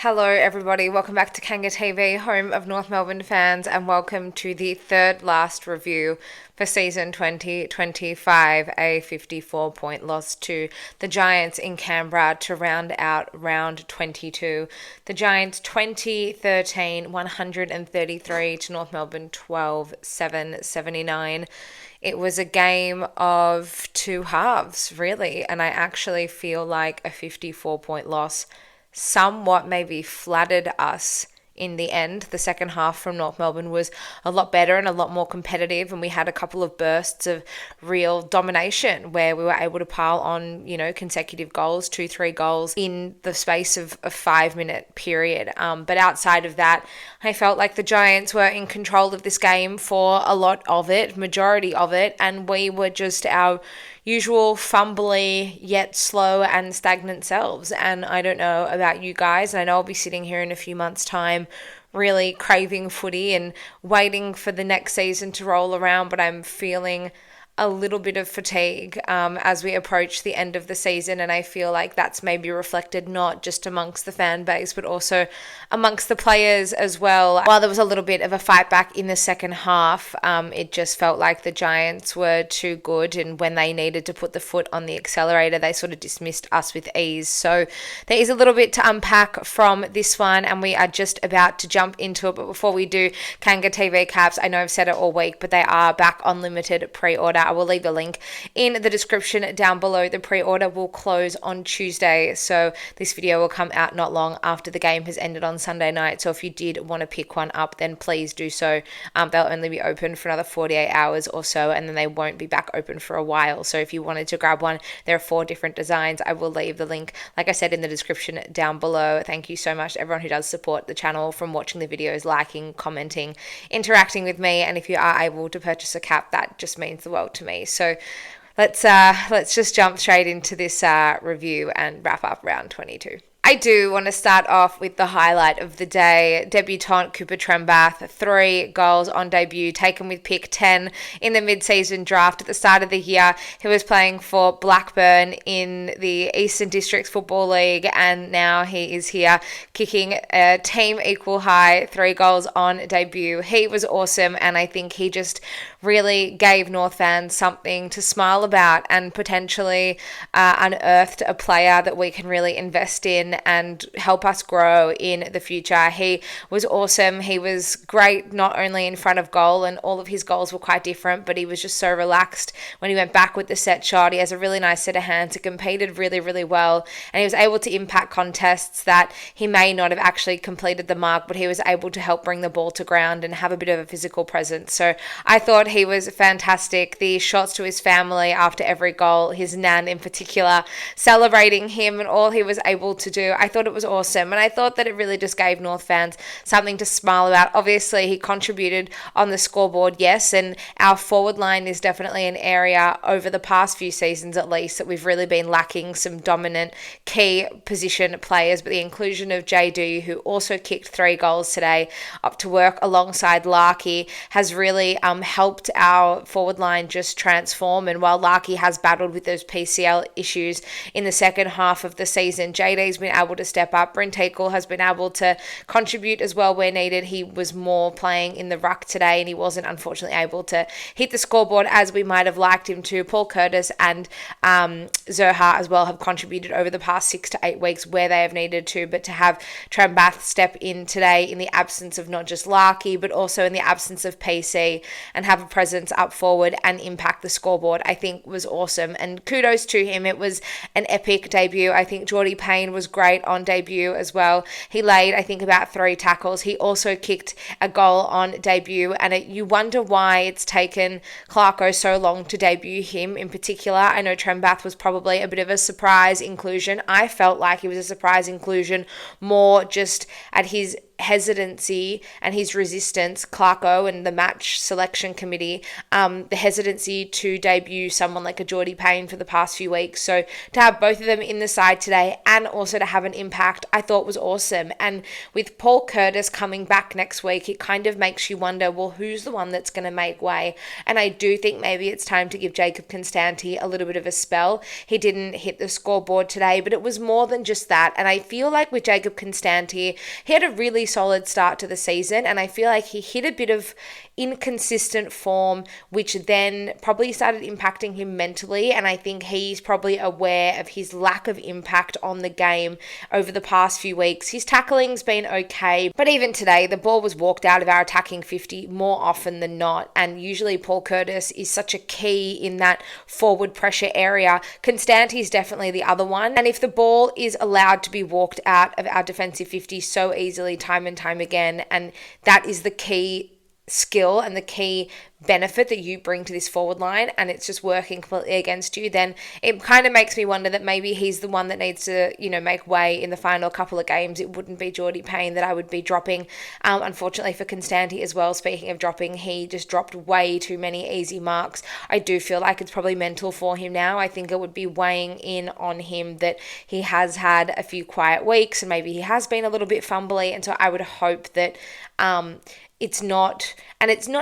Hello, everybody. Welcome back to Kanga TV, home of North Melbourne fans, and welcome to the third last review for season 2025, a 54-point loss to the Giants in Canberra to round out round 22. The Giants 2013 133 to North Melbourne 12-7 79. It was a game of two halves, really, and I actually feel like a 54-point loss somewhat maybe flattered us in the end. The second half from North Melbourne was a lot better and a lot more competitive, and we had a couple of bursts of real domination where we were able to pile on, consecutive goals, 2-3 goals in the space of a 5-minute period. But outside of that, I felt like the Giants were in control of this game for a lot of it, majority of it, and we were just our usual fumbly yet slow and stagnant selves. And I don't know about you guys, and I know I'll be sitting here in a few months' time really craving footy and waiting for the next season to roll around, but I'm feeling a little bit of fatigue as we approach the end of the season, and I feel like that's maybe reflected not just amongst the fan base but also amongst the players as well. While there was a little bit of a fight back in the second half, it just felt like the Giants were too good, and when they needed to put the foot on the accelerator, they sort of dismissed us with ease. So there is a little bit to unpack from this one, and we are just about to jump into it. But before we do, Kanga TV caps, I know I've said it all week, but they are back on limited pre-order. I will leave the link in the description down below. The pre-order will close on Tuesday, so this video will come out not long after the game has ended on Sunday night. So if you did want to pick one up, then please do so. They'll only be open for another 48 hours or so, and then they won't be back open for a while. So if you wanted to grab one, there are 4 different designs. I will leave the link, like I said, in the description down below. Thank you so much to everyone who does support the channel, from watching the videos, liking, commenting, interacting with me, and if you are able to purchase a cap, that just means the world to me. So let's just jump straight into this review and wrap up round 22. I do want to start off with the highlight of the day. Debutant Cooper Trembath, 3 goals on debut, taken with pick 10 in the mid-season draft at the start of the year. He was playing for Blackburn in the Eastern Districts Football League, and now he is here kicking a team equal high 3 goals on debut. He was awesome, and I think he just really gave North fans something to smile about, and potentially unearthed a player that we can really invest in and help us grow in the future. He was awesome. He was great not only in front of goal, and all of his goals were quite different, but he was just so relaxed when he went back with the set shot. He has a really nice set of hands. He competed really, really well, and he was able to impact contests that he may not have actually completed the mark, but he was able to help bring the ball to ground and have a bit of a physical presence. So I thought he was fantastic. The shots to his family after every goal, his nan in particular, celebrating him and all he was able to do, I thought it was awesome, and I thought that it really just gave North fans something to smile about. Obviously, he contributed on the scoreboard, yes, and our forward line is definitely an area over the past few seasons at least that we've really been lacking some dominant key position players, but the inclusion of JD, who also kicked 3 goals today, up to work alongside Larky, has really helped our forward line just transform. And while Larky has battled with those PCL issues in the second half of the season, JD's been able to step up. Brent Teakle has been able to contribute as well where needed. He was more playing in the ruck today, and he wasn't unfortunately able to hit the scoreboard as we might have liked him to. Paul Curtis and Zerha as well have contributed over the past 6 to 8 weeks where they have needed to, but to have Trembath step in today in the absence of not just Larky but also in the absence of PC and have a presence up forward and impact the scoreboard, I think was awesome, and kudos to him. It was an epic debut. I think Geordie Payne was great on debut as well. He laid, I think, about 3 tackles. He also kicked a goal on debut, and you wonder why it's taken Clarko so long to debut him in particular. I know Trembath was probably a bit of a surprise inclusion. I felt like he was a surprise inclusion more just at his hesitancy and his resistance, Clarko and the match selection committee, the hesitancy to debut someone like a Geordie Payne for the past few weeks. So to have both of them in the side today and also to have an impact, I thought was awesome. And with Paul Curtis coming back next week, it kind of makes you wonder, well, who's the one that's going to make way? And I do think maybe it's time to give Jacob Constanti a little bit of a spell. He didn't hit the scoreboard today, but it was more than just that. And I feel like with Jacob Constanti, he had a really solid start to the season, and I feel like he hit a bit of inconsistent form, which then probably started impacting him mentally. And I think he's probably aware of his lack of impact on the game over the past few weeks. His tackling's been okay, but even today, the ball was walked out of our attacking 50 more often than not. And usually Paul Curtis is such a key in that forward pressure area. Constanti's definitely the other one. And if the ball is allowed to be walked out of our defensive 50 so easily time and time again, and that is the key skill and the key benefit that you bring to this forward line, and it's just working completely against you, then it kind of makes me wonder that maybe he's the one that needs to, make way in the final couple of games. It wouldn't be Geordie Payne that I would be dropping. Unfortunately for Constanti as well, speaking of dropping, he just dropped way too many easy marks. I do feel like it's probably mental for him now. I think it would be weighing in on him that he has had a few quiet weeks and maybe he has been a little bit fumbly, and so I would hope that it's not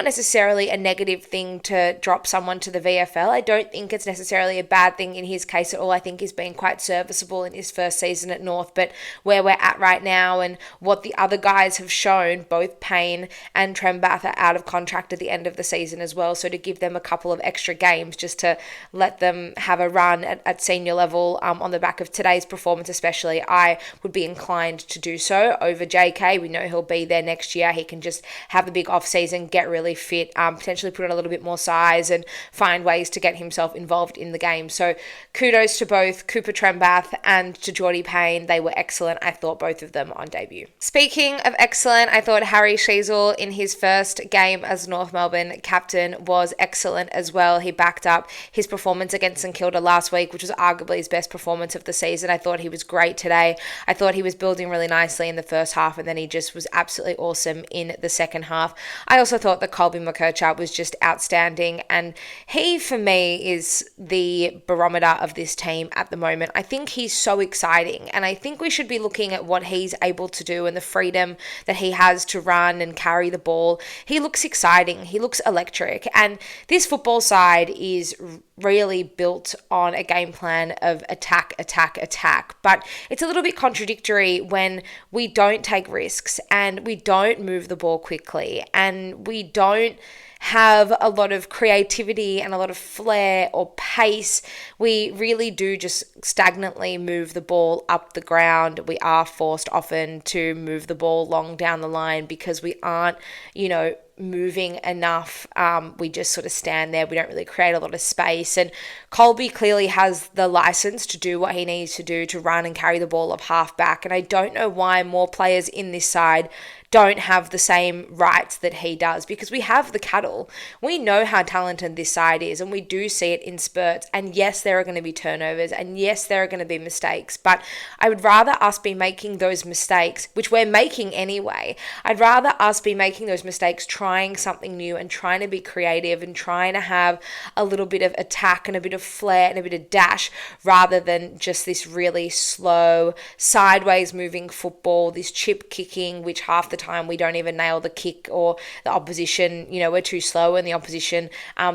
necessarily a negative thing to drop someone to the VFL. I don't think it's necessarily a bad thing in his case at all. I think he's been quite serviceable in his first season at North, but where we're at right now and what the other guys have shown, both Payne and Trembath are out of contract at the end of the season as well. So to give them a couple of extra games just to let them have a run at senior level on the back of today's performance especially, I would be inclined to do so over JK. We know he'll be there next year. He can just have a big off season, get really fit, potentially put on a little bit more size and find ways to get himself involved in the game. So kudos to both Cooper Trembath and to Geordie Payne. They were excellent. I thought both of them on debut. Speaking of excellent, I thought Harry Sheasel in his first game as North Melbourne captain was excellent as well. He backed up his performance against St Kilda last week, which was arguably his best performance of the season. I thought he was great today. I thought he was building really nicely in the first half, and then he just was absolutely awesome in the second half. I also thought that Colby McKercher was just outstanding, and he for me is the barometer of this team at the moment. I think he's so exciting, and I think we should be looking at what he's able to do and the freedom that he has to run and carry the ball. He looks exciting, he looks electric, and this football side is really built on a game plan of attack, but it's a little bit contradictory when we don't take risks and we don't move the ball quickly and we don't have a lot of creativity and a lot of flair or pace. We really do just stagnantly move the ball up the ground. We are forced often to move the ball long down the line because we aren't, moving enough. We just sort of stand there. We don't really create a lot of space. And Colby clearly has the license to do what he needs to do to run and carry the ball of half back. And I don't know why more players in this side don't have the same rights that he does, because we have the cattle. We know how talented this side is, and we do see it in spurts. And yes, there are going to be turnovers, and yes, there are going to be mistakes, but I would rather us be making those mistakes, which we're making anyway. I'd rather us be making those mistakes, trying something new and trying to be creative and trying to have a little bit of attack and a bit of flair and a bit of dash, rather than just this really slow, sideways moving football, this chip kicking, which half the time we don't even nail the kick, or the opposition, we're too slow and the opposition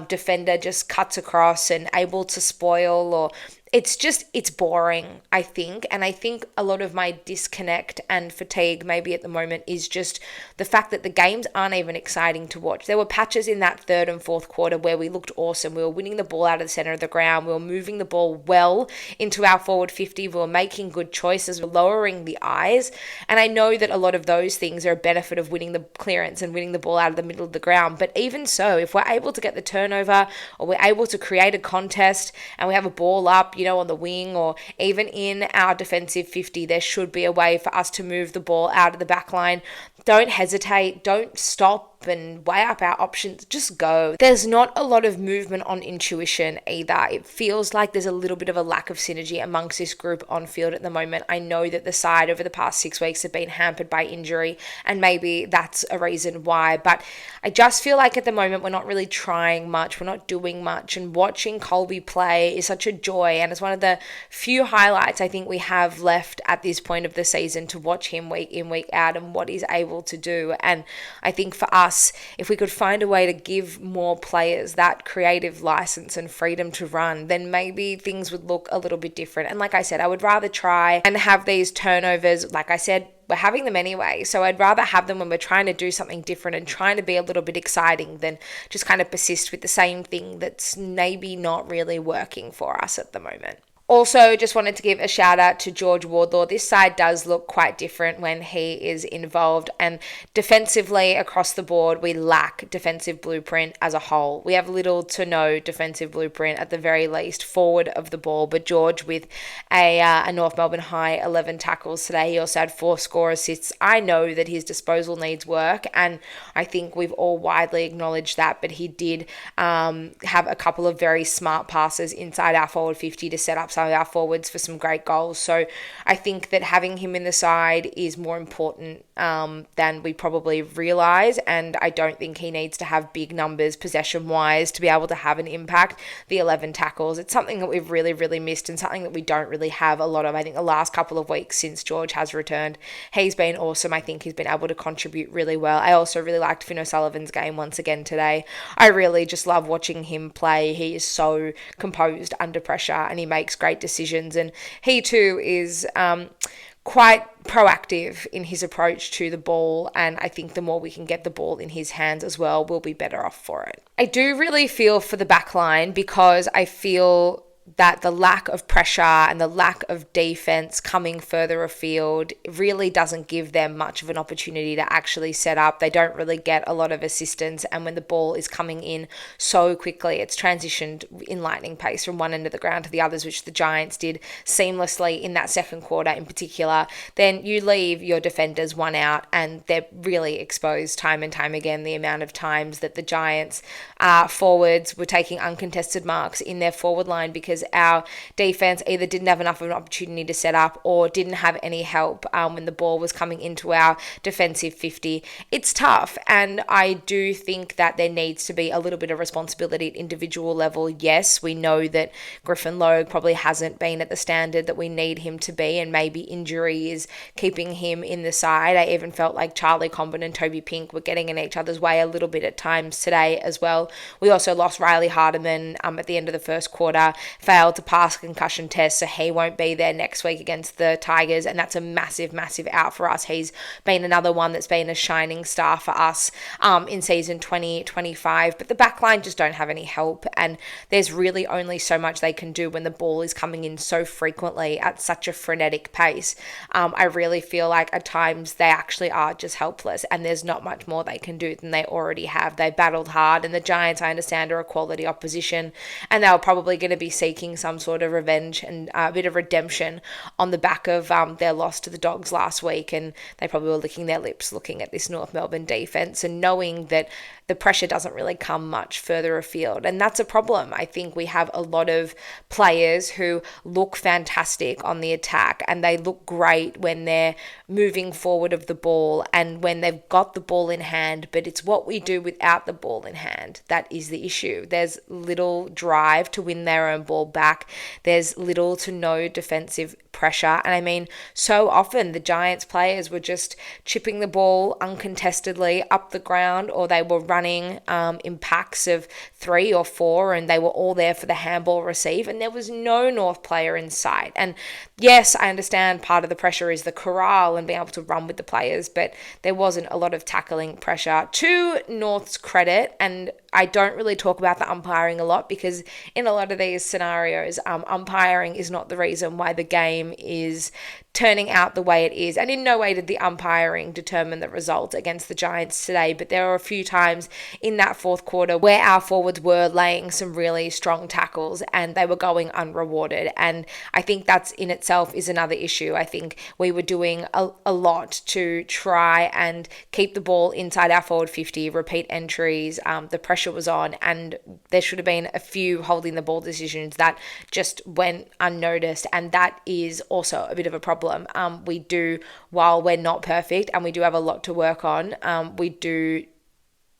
defender just cuts across and able to spoil, or it's boring, I think. And I think a lot of my disconnect and fatigue maybe at the moment is just the fact that the games aren't even exciting to watch. There were patches in that third and fourth quarter where we looked awesome. We were winning the ball out of the center of the ground. We were moving the ball well into our forward 50. We were making good choices. We were lowering the eyes. And I know that a lot of those things are a benefit of winning the clearance and winning the ball out of the middle of the ground. But even so, if we're able to get the turnover, or we're able to create a contest and we have a ball up, on the wing, or even in our defensive 50, there should be a way for us to move the ball out of the back line. Don't hesitate. Don't stop up and weigh up our options, just go. There's not a lot of movement on intuition either. It feels like there's a little bit of a lack of synergy amongst this group on field at the moment. I know that the side over the past 6 weeks have been hampered by injury, and maybe that's a reason why, but I just feel like at the moment we're not really trying much, we're not doing much, and watching Colby play is such a joy, and it's one of the few highlights I think we have left at this point of the season, to watch him week in, week out, and what he's able to do. And I think for us, if we could find a way to give more players that creative license and freedom to run, then maybe things would look a little bit different. And like I said, I would rather try and have these turnovers. Like I said, we're having them anyway, so I'd rather have them when we're trying to do something different and trying to be a little bit exciting than just kind of persist with the same thing that's maybe not really working for us at the moment. Also, just wanted to give a shout out to George Wardlaw. This side does look quite different when he is involved, and defensively across the board, we lack defensive blueprint as a whole. We have little to no defensive blueprint at the very least forward of the ball, but George with a North Melbourne high 11 tackles today. He also had 4 score assists. I know that his disposal needs work, and I think we've all widely acknowledged that, but he did have a couple of very smart passes inside our forward 50 to set up some of our forwards for some great goals. So I think that having him in the side is more important than we probably realise, and I don't think he needs to have big numbers possession-wise to be able to have an impact. The 11 tackles, it's something that we've really, really missed, and something that we don't really have a lot of. I think the last couple of weeks since George has returned, he's been awesome. I think he's been able to contribute really well. I also really liked Finn O'Sullivan's game once again today. I really just love watching him play. He is so composed under pressure, and he makes great decisions, and he too is quite proactive in his approach to the ball, and I think the more we can get the ball in his hands as well, we'll be better off for it. I do really feel for the back line, because I feel that the lack of pressure and the lack of defense coming further afield really doesn't give them much of an opportunity to actually set up. They don't really get a lot of assistance, and when the ball is coming in so quickly, it's transitioned in lightning pace from one end of the ground to the others, which the Giants did seamlessly in that second quarter in particular. Then you leave your defenders one out, and they're really exposed time and time again. The amount of times that the Giants forwards were taking uncontested marks in their forward line because our defense either didn't have enough of an opportunity to set up or didn't have any help when the ball was coming into our defensive 50. It's tough, and I do think that there needs to be a little bit of responsibility at individual level. Yes, we know that Griffin Logue probably hasn't been at the standard that we need him to be, and maybe injury is keeping him in the side. I even felt like Charlie Comben and Toby Pink were getting in each other's way a little bit at times today as well. We also lost Riley Hardiman at the end of the first quarter, failed to pass a concussion test, so he won't be there next week against the Tigers, and that's a massive, massive out for us. He's been another one that's been a shining star for us in season 2025, but the backline just don't have any help, and there's really only so much they can do when the ball is coming in so frequently at such a frenetic pace. I really feel like at times they actually are just helpless, and there's not much more they can do than they already have. They battled hard, and the Giants, I understand, are a quality opposition, and they were probably going to be seeking some sort of revenge and a bit of redemption on the back of their loss to the Dogs last week, and they probably were licking their lips looking at this North Melbourne defence and knowing that the pressure doesn't really come much further afield, and that's a problem. I think we have a lot of players who look fantastic on the attack, and they look great when they're moving forward of the ball and when they've got the ball in hand, but it's what we do without the ball in hand that is the issue. There's little drive to win their own ball back. There's little to no defensive pressure, and I mean, so often the Giants players were just chipping the ball uncontestedly up the ground, or they were running in packs of 3 or 4, and they were all there for the handball receive, and there was no North player in sight. And yes, I understand part of the pressure is the corral and being able to run with the players, but there wasn't a lot of tackling pressure. To North's credit, and I don't really talk about the umpiring a lot because in a lot of these scenarios scenarios, umpiring is not the reason why the game is turning out the way it is. And in no way did the umpiring determine the result against the Giants today. But there were a few times in that fourth quarter where our forwards were laying some really strong tackles and they were going unrewarded. And I think that's in itself is another issue. I think we were doing a lot to try and keep the ball inside our forward 50, repeat entries. The pressure was on, and there should have been a few holding the ball decisions that just went unnoticed. And that is also a bit of a problem. We do, while we're not perfect and we do have a lot to work on, we do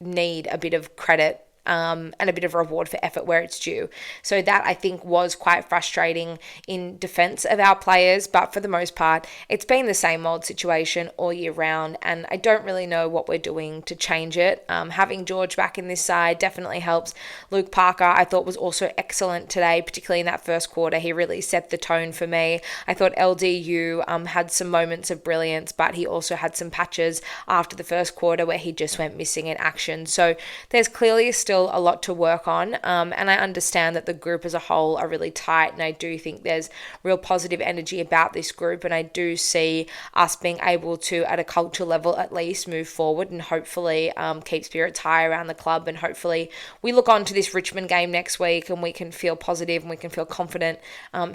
need a bit of credit and a bit of reward for effort where it's due. So that, I think, was quite frustrating in defense of our players. But for the most part, it's been the same old situation all year round. And I don't really know what we're doing to change it. Having George back in this side definitely helps. Luke Parker, I thought, was also excellent today, particularly in that first quarter. He really set the tone for me. I thought LDU had some moments of brilliance, but he also had some patches after the first quarter where he just went missing in action. So there's clearly still a lot to work on, and I understand that the group as a whole are really tight, and I do think there's real positive energy about this group, and I do see us being able to, at a culture level at least, move forward and hopefully keep spirits high around the club, and hopefully we look on to this Richmond game next week and we can feel positive and we can feel confident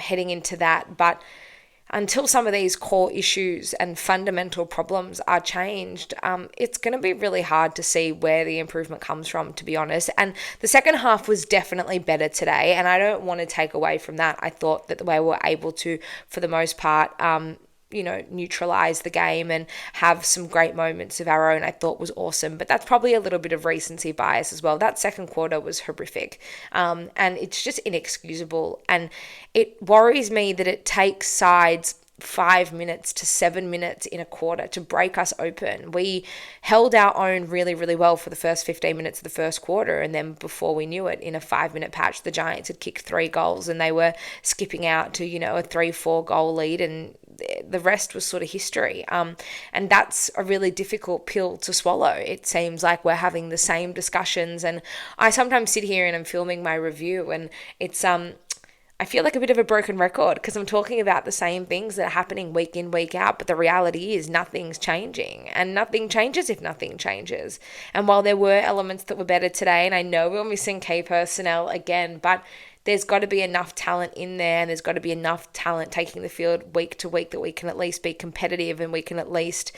heading into that. But until some of these core issues and fundamental problems are changed, it's going to be really hard to see where the improvement comes from, to be honest. And the second half was definitely better today, and I don't want to take away from that. I thought that the way we were able to, for the most part, neutralize the game and have some great moments of our own, I thought was awesome. But that's probably a little bit of recency bias as well. That second quarter was horrific, and it's just inexcusable. And it worries me that it takes sides 5 minutes to 7 minutes in a quarter to break us open. We held our own really, really well for the first 15 minutes of the first quarter, and then before we knew it, in a 5-minute patch, the Giants had kicked 3 goals and they were skipping out to, a 3-4 goal lead, and the rest was sort of history. And that's a really difficult pill to swallow. It seems like we're having the same discussions, and I sometimes sit here and I'm filming my review, and it's I feel like a bit of a broken record because I'm talking about the same things that are happening week in, week out, but the reality is nothing's changing, and nothing changes if nothing changes. And while there were elements that were better today, and I know we're missing key personnel again, but there's got to be enough talent in there, and there's got to be enough talent taking the field week to week that we can at least be competitive, and we can at least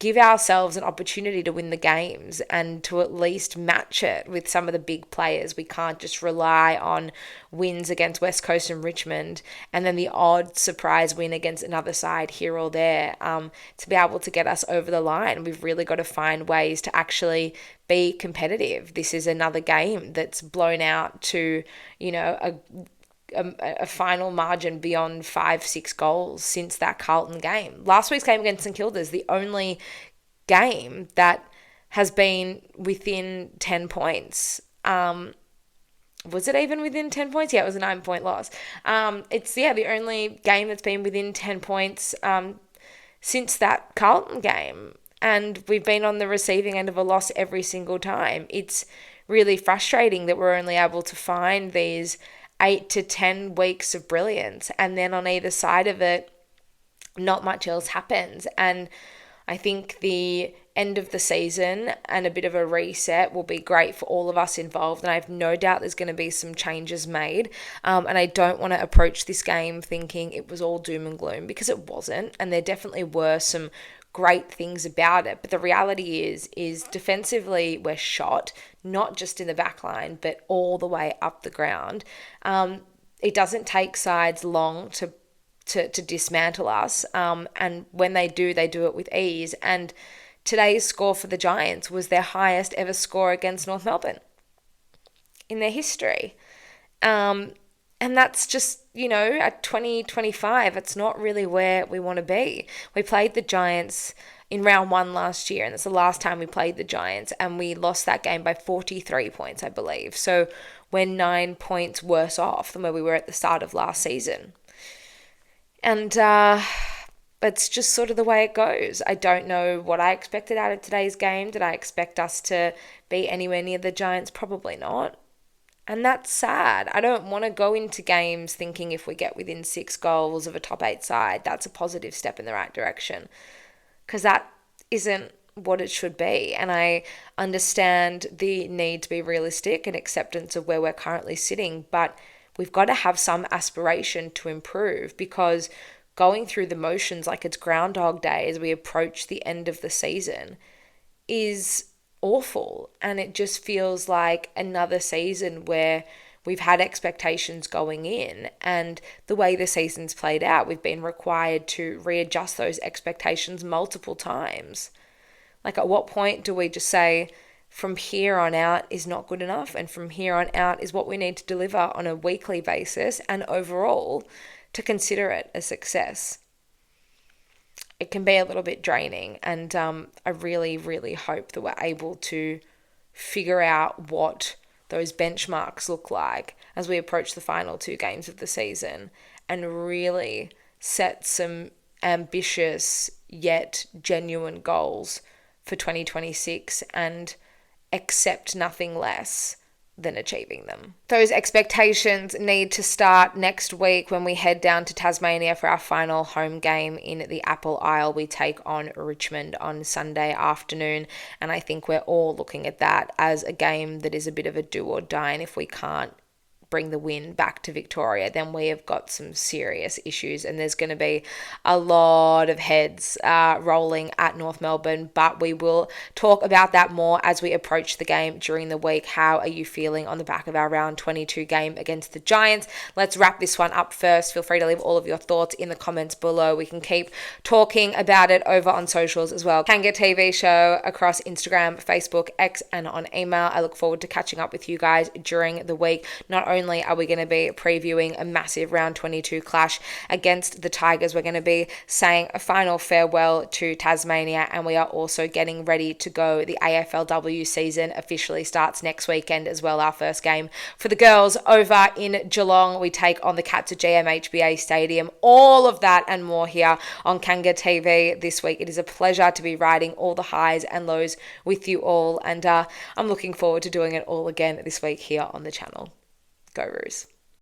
give ourselves an opportunity to win the games and to at least match it with some of the big players. We can't just rely on wins against West Coast and Richmond and then the odd surprise win against another side here or there to be able to get us over the line. We've really got to find ways to actually be competitive. This is another game that's blown out to, a final margin beyond 5-6 goals since that Carlton game. Last week's game against St Kilda is the only game that has been within 10 points. Was it even within 10 points? Yeah, it was a 9-point loss. It's the only game that's been within 10 points since that Carlton game. And we've been on the receiving end of a loss every single time. It's really frustrating that we're only able to find these 8 to 10 weeks of brilliance, and then on either side of it, not much else happens. And I think the end of the season and a bit of a reset will be great for all of us involved, and I have no doubt there's going to be some changes made, and I don't want to approach this game thinking it was all doom and gloom, because it wasn't, and there definitely were some great things about it. But the reality is defensively we're shot, not just in the back line, but all the way up the ground. It doesn't take sides long to dismantle us, and when they do it with ease. And today's score for the Giants was their highest ever score against North Melbourne in their history. And that's just, at 2025, it's not really where we want to be. We played the Giants in round 1 last year, and it's the last time we played the Giants, and we lost that game by 43 points, I believe. So we're 9 points worse off than where we were at the start of last season. And it's just sort of the way it goes. I don't know what I expected out of today's game. Did I expect us to be anywhere near the Giants? Probably not. And that's sad. I don't want to go into games thinking if we get within 6 goals of a top 8 side, that's a positive step in the right direction. Because that isn't what it should be. And I understand the need to be realistic and acceptance of where we're currently sitting, but we've got to have some aspiration to improve, because going through the motions like it's Groundhog Day as we approach the end of the season is awful. And it just feels like another season where we've had expectations going in, and the way the season's played out, we've been required to readjust those expectations multiple times. Like, at what point do we just say, from here on out is not good enough, and from here on out is what we need to deliver on a weekly basis and overall to consider it a success? It can be a little bit draining, and I really, really hope that we're able to figure out what those benchmarks look like as we approach the final 2 games of the season, and really set some ambitious yet genuine goals for 2026 and accept nothing less than achieving them. Those expectations need to start next week when we head down to Tasmania for our final home game in the Apple Isle. We take on Richmond on Sunday afternoon, and I think we're all looking at that as a game that is a bit of a do or die, and if we can't bring the win back to Victoria, then we have got some serious issues, and there's going to be a lot of heads rolling at North Melbourne, but we will talk about that more as we approach the game during the week. How are you feeling on the back of our round 22 game against the Giants? Let's wrap this one up first. Feel free to leave all of your thoughts in the comments below. We can keep talking about it over on socials as well. Kanga TV show across Instagram, Facebook, X, and on email. I look forward to catching up with you guys during the week. Not only are we going to be previewing a massive round 22 clash against the Tigers, we're going to be saying a final farewell to Tasmania, and we are also getting ready to go. The AFLW season officially starts next weekend as well. Our first game for the girls over in Geelong. We take on the Cats at GMHBA Stadium. All of that and more here on Kanga TV this week. It is a pleasure to be riding all the highs and lows with you all, and I'm looking forward to doing it all again this week here on the channel. Go Roos.